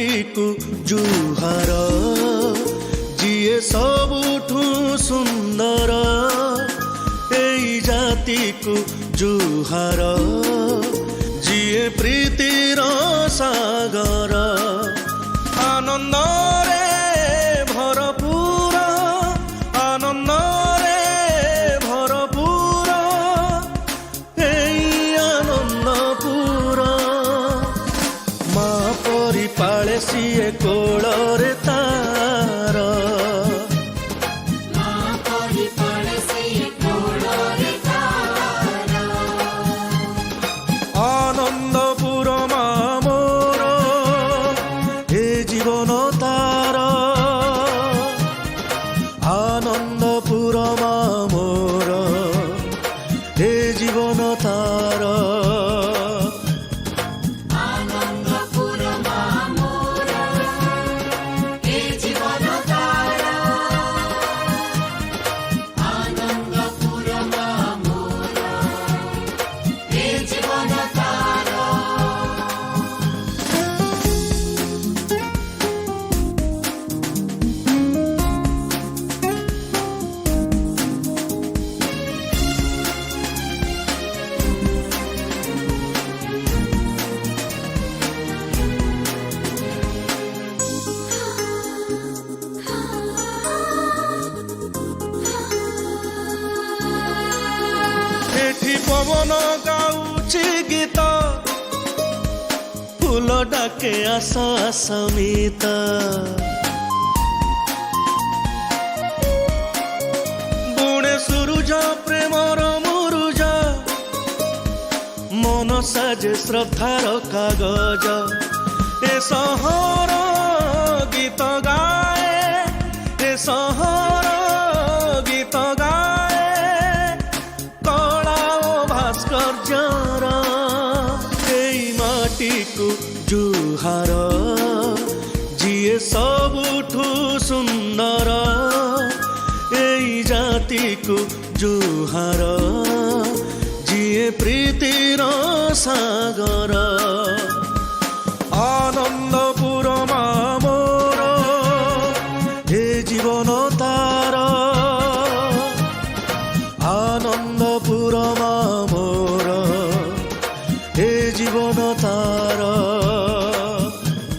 ମାଟିକୁ ଜୁହାର ଯିଏ ସବୁଠୁ ସୁନ୍ଦର ଏଇ ଜାତିକୁ ଜୁହାର ଯିଏ ପ୍ରୀତିର ସାଗର ଆନନ୍ଦରେ ଭରପୁର ଆନନ୍ଦରେ ଭରପୁର ଏଇ ଆନନ୍ଦପୁର ମା ପରି ପାଳେ ସିଏ କୋଳରେ ତାର ଆନନ୍ଦପୁର ମା ମୋର ଏ ଜୀବନ ତାର ଆନନ୍ଦପୁର ମା ମୋର ଏ ଜୀବନ ତାର ଏଠି ପବନ ଗାଉଛି ଗୀତ ଫୁଲ ଡାକେ ଆସ ଆସମିତ ବୁଣେ ସୁରୁଜ ପ୍ରେମର ମୁରୁଜ ମନ ସାଜେ ଶ୍ରଦ୍ଧାର କାଗଜ ଏ ସହର ଗୀତ ଗାଏ ଏ ସହର ଗୀତ ଗାଏ ଭାସ୍କର୍ଯ୍ୟର ଏଇ ମାଟିକୁ ଜୁହାର ଯିଏ ସବୁଠୁ ସୁନ୍ଦର ଏଇ ଜାତିକୁ ଜୁହାର ଯିଏ ପ୍ରୀତିର ସାଗର